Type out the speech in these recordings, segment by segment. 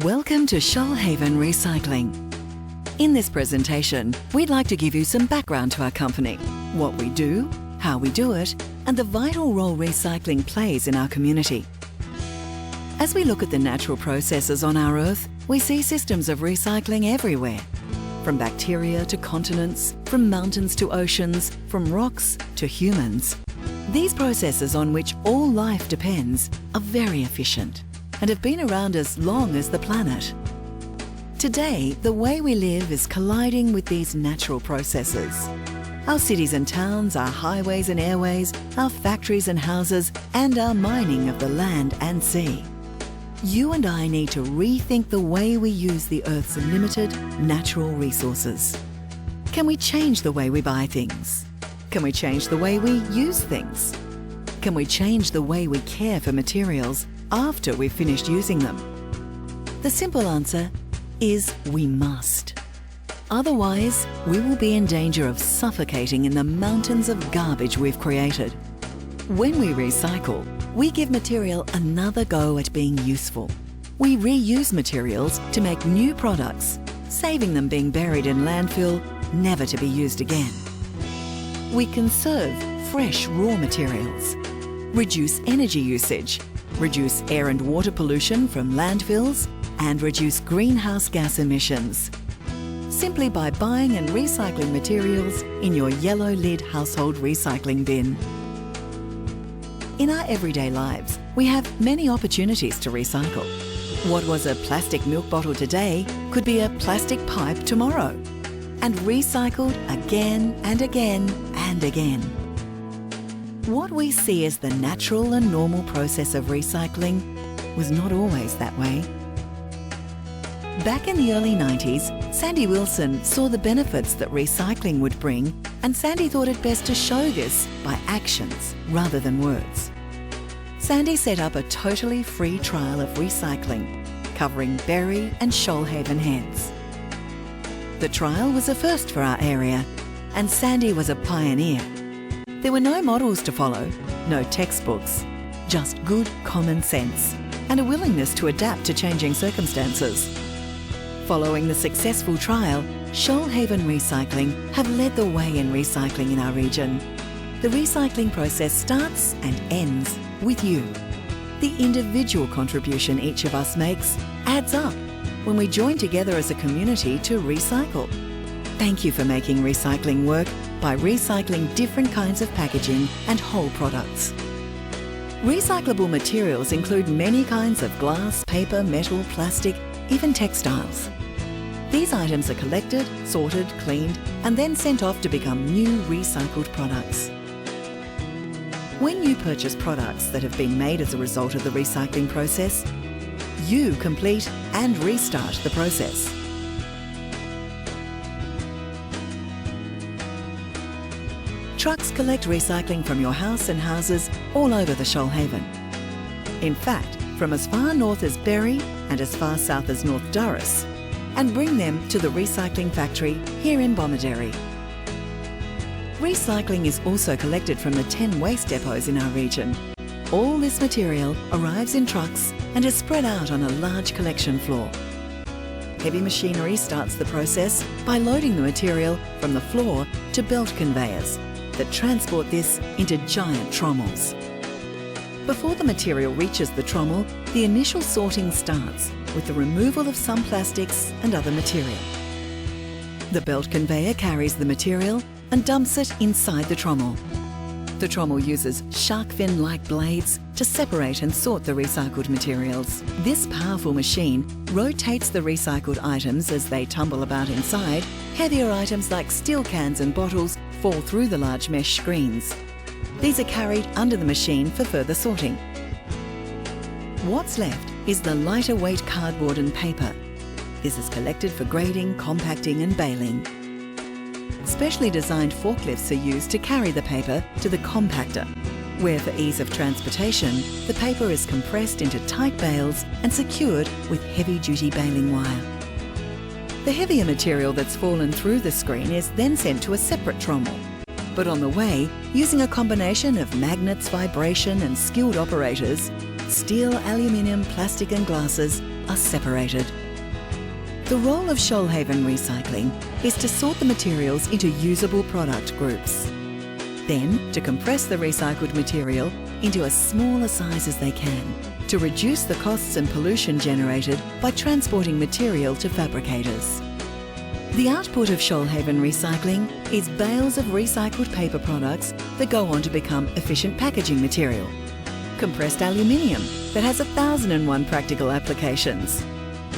Welcome to Shoalhaven Recycling. In this presentation, we'd like to give you some background to our company, what we do, how we do it, and the vital role recycling plays in our community. As we look at the natural processes on our Earth, we see systems of recycling everywhere. From bacteria to continents, from mountains to oceans, from rocks to humans. These processes on which all life depends are very efficient and have been around as long as the planet. Today, the way we live is colliding with these natural processes. Our cities and towns, our highways and airways, our factories and houses, and our mining of the land and sea. You and I need to rethink the way we use the Earth's limited natural resources. Can we change the way we buy things? Can we change the way we use things? Can we change the way we care for materials after we've finished using them? The simple answer is we must. Otherwise, we will be in danger of suffocating in the mountains of garbage we've created. When we recycle, we give material another go at being useful. We reuse materials to make new products, saving them being buried in landfill, never to be used again. We conserve fresh raw materials, reduce energy usage, reduce air and water pollution from landfills, and reduce greenhouse gas emissions. Simply by buying and recycling materials in your yellow lid household recycling bin. In our everyday lives, we have many opportunities to recycle. What was a plastic milk bottle today could be a plastic pipe tomorrow, and recycled again and again and again. What we see as the natural and normal process of recycling was not always that way. Back in the early 90s, Sandy Wilson saw the benefits that recycling would bring, and Sandy thought it best to show this by actions rather than words. Sandy set up a totally free trial of recycling, covering Berry and Shoalhaven heads. The trial was a first for our area, and Sandy was a pioneer. There were no models to follow, no textbooks, just good common sense and a willingness to adapt to changing circumstances. Following the successful trial, Shoalhaven Recycling have led the way in recycling in our region. The recycling process starts and ends with you. The individual contribution each of us makes adds up when we join together as a community to recycle. Thank you for making recycling work by recycling different kinds of packaging and whole products. Recyclable materials include many kinds of glass, paper, metal, plastic, even textiles. These items are collected, sorted, cleaned, and then sent off to become new recycled products. When you purchase products that have been made as a result of the recycling process, you complete and restart the process. Trucks collect recycling from your house and houses all over the Shoalhaven. In fact, from as far north as Berry and as far south as North Durras, and bring them to the recycling factory here in Bomaderry. Recycling is also collected from the 10 waste depots in our region. All this material arrives in trucks and is spread out on a large collection floor. Heavy machinery starts the process by loading the material from the floor to belt conveyors that transport this into giant trommels. Before the material reaches the trommel, the initial sorting starts with the removal of some plastics and other material. The belt conveyor carries the material and dumps it inside the trommel. The trommel uses shark fin-like blades to separate and sort the recycled materials. This powerful machine rotates the recycled items as they tumble about inside. Heavier items like steel cans and bottles fall through the large mesh screens. These are carried under the machine for further sorting. What's left is the lighter weight cardboard and paper. This is collected for grading, compacting and baling. Specially designed forklifts are used to carry the paper to the compactor, where for ease of transportation, the paper is compressed into tight bales and secured with heavy-duty baling wire. The heavier material that's fallen through the screen is then sent to a separate trommel. But on the way, using a combination of magnets, vibration and skilled operators, steel, aluminium, plastic and glasses are separated. The role of Shoalhaven Recycling is to sort the materials into usable product groups. Then, to compress the recycled material into as small a size as they can, to reduce the costs and pollution generated by transporting material to fabricators. The output of Shoalhaven Recycling is bales of recycled paper products that go on to become efficient packaging material, compressed aluminium that has 1,001 practical applications,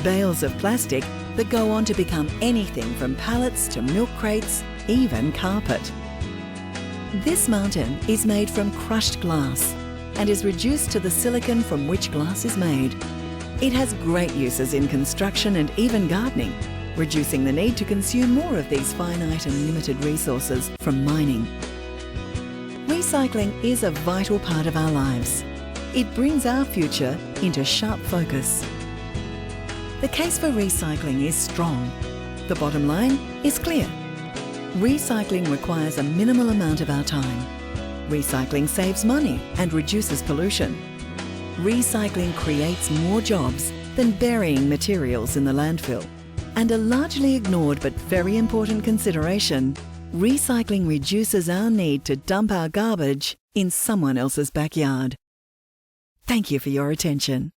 bales of plastic that go on to become anything from pallets to milk crates, even carpet. This mountain is made from crushed glass and is reduced to the silicon from which glass is made. It has great uses in construction and even gardening, reducing the need to consume more of these finite and limited resources from mining. Recycling is a vital part of our lives. It brings our future into sharp focus. The case for recycling is strong. The bottom line is clear. Recycling requires a minimal amount of our time. Recycling saves money and reduces pollution. Recycling creates more jobs than burying materials in the landfill. And a largely ignored but very important consideration, recycling reduces our need to dump our garbage in someone else's backyard. Thank you for your attention.